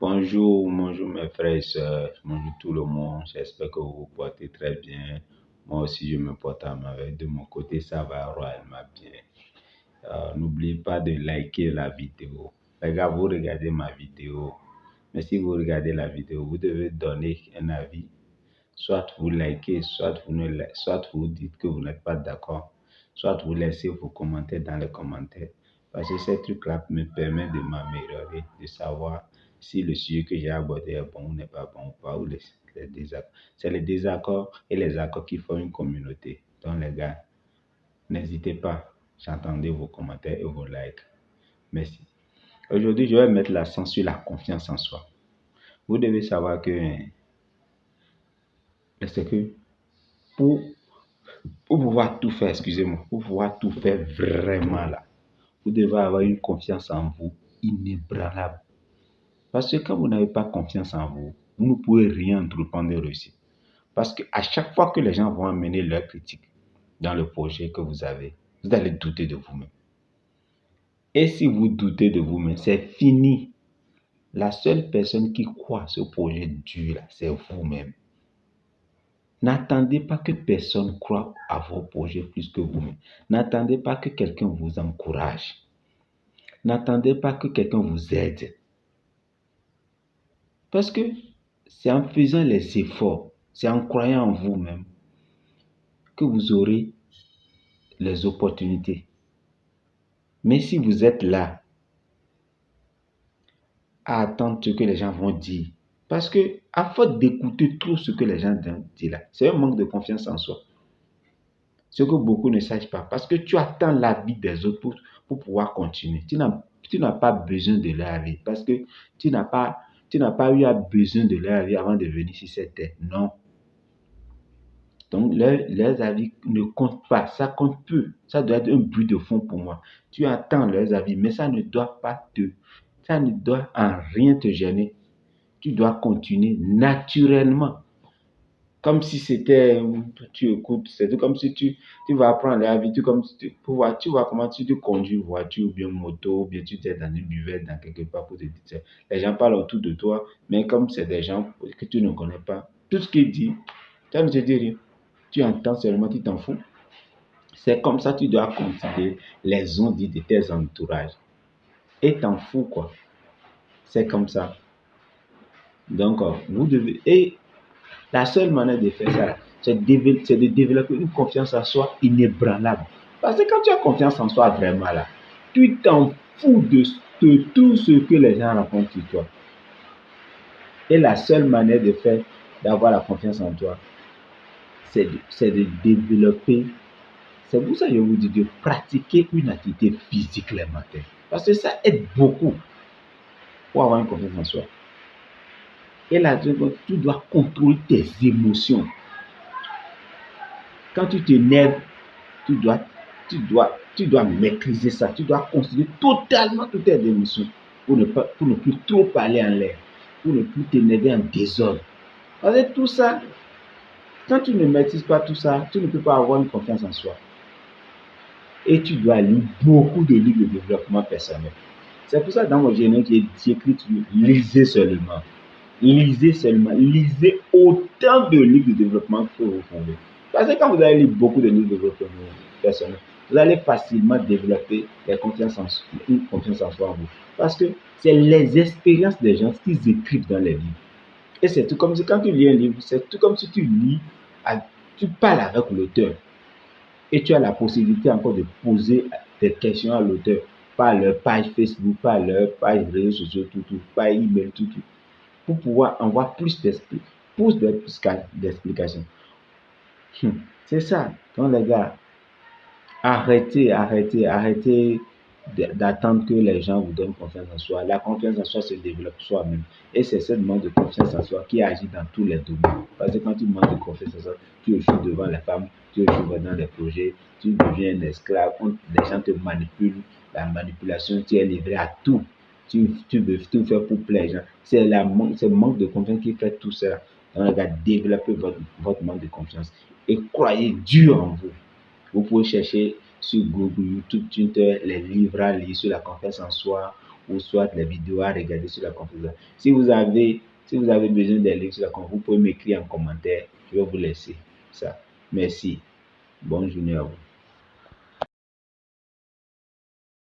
Bonjour mes frères et sœurs, bonjour tout le monde, j'espère que vous vous portez très bien. Moi aussi je me porte à merveille, de mon côté ça va royalement bien. N'oubliez pas de liker la vidéo. Les gars, vous regardez ma vidéo, mais si vous regardez la vidéo, vous devez donner un avis. Soit vous likez, soit vous dites que vous n'êtes pas d'accord, soit vous laissez vos commentaires dans les commentaires. Parce que ces trucs-là me permettent de m'améliorer, de savoir si le sujet que j'ai abordé est bon ou n'est pas bon ou pas, ou les désaccords. C'est les désaccords et les accords qui font une communauté. Donc les gars, n'hésitez pas, j'attendais vos commentaires et vos likes. Merci. Aujourd'hui, je vais mettre l'accent sur la confiance en soi. Vous devez savoir que c'est que pour pouvoir tout faire, excusez-moi, pour pouvoir tout faire vraiment là, vous devez avoir une confiance en vous inébranlable. Parce que quand vous n'avez pas confiance en vous, vous ne pouvez rien entreprendre de réussir. Parce qu'à chaque fois que les gens vont amener leur critique dans le projet que vous avez, vous allez douter de vous-même. Et si vous doutez de vous-même, c'est fini. La seule personne qui croit à ce projet dur là, c'est vous-même. N'attendez pas que personne croie à vos projets plus que vous-même. N'attendez pas que quelqu'un vous encourage. N'attendez pas que quelqu'un vous aide. Parce que c'est en faisant les efforts, c'est en croyant en vous-même que vous aurez les opportunités. Mais si vous êtes là à attendre ce que les gens vont dire, parce que à force d'écouter trop ce que les gens disent là, c'est un manque de confiance en soi. Ce que beaucoup ne savent pas, parce que tu attends l'avis des autres pour pouvoir continuer. Tu n'as pas besoin de leur avis, parce que tu n'as pas eu besoin de leur avis avant de venir sur cette terre. Non. Donc, leurs avis ne comptent pas, ça compte peu. Ça doit être un bruit de fond pour moi. Tu attends leurs avis, mais ça ne doit en rien te gêner. Tu dois continuer naturellement. Comme si c'était, tu écoutes, c'est comme si tu vas apprendre la vie, tu vois comment tu conduis une voiture ou bien une moto, ou bien tu es dans une buvette, dans quelque part pour te dire, les gens parlent autour de toi, mais comme c'est des gens que tu ne connais pas, tout ce qu'ils disent, ça ne te dit rien. Tu entends seulement, tu t'en fous. C'est comme ça que tu dois considérer les ondes de tes entourages. Et t'en fous quoi. C'est comme ça. Donc, vous devez... Et la seule manière de faire ça, c'est de développer une confiance en soi inébranlable. Parce que quand tu as confiance en soi vraiment là, tu t'en fous de tout ce que les gens racontent sur toi. Et la seule manière d'avoir la confiance en toi, c'est de développer. C'est pour ça que je vous dis de pratiquer une activité physique les matins. Parce que ça aide beaucoup pour avoir une confiance en soi. Et là, tu dois contrôler tes émotions. Quand tu t'énerves, tu dois maîtriser ça. Tu dois considérer totalement toutes tes émotions pour ne plus trop parler en l'air, pour ne plus t'énerver en désordre. Parce que tout ça, quand tu ne maîtrises pas tout ça, tu ne peux pas avoir une confiance en soi. Et tu dois lire beaucoup de livres de développement personnel. C'est pour ça que dans mon générique, j'ai écrit lisez seulement. Lisez seulement. Lisez autant de livres de développement que vous pouvez. Parce que quand vous allez lire beaucoup de livres de développement personnel, vous allez facilement développer une confiance en soi en vous. Parce que c'est les expériences des gens qu'ils écrivent dans les livres. Et c'est tout comme si quand tu lis un livre, c'est tout comme si tu parles avec l'auteur. Et tu as la possibilité encore de poser des questions à l'auteur par leur page Facebook, par leur page réseaux sociaux, tout, par email, tout, pour pouvoir avoir plus d'explications. C'est ça. Donc les gars, arrêtez d'attendre que les gens vous donnent confiance en soi. La confiance en soi se développe soi-même. Et c'est ce manque de confiance en soi qui agit dans tous les domaines. Parce que quand tu manques de confiance en soi, tu échoues devant les femmes, tu échoues dans les projets, tu deviens un esclave, les gens te manipulent. La manipulation, tu es livré à tout. Tu veux tout faire pour plaire les gens. C'est le manque de confiance qui fait tout ça. Donc les gars, développez votre manque de confiance. Et croyez dur en vous. Vous pouvez chercher sur Google, YouTube, Twitter, les livres à lire sur la confiance en soi, ou soit les vidéos à regarder sur la conférence. Si vous avez besoin des links sur la conférence, vous pouvez m'écrire en commentaire. Je vais vous laisser ça. Merci. Bonne journée à vous.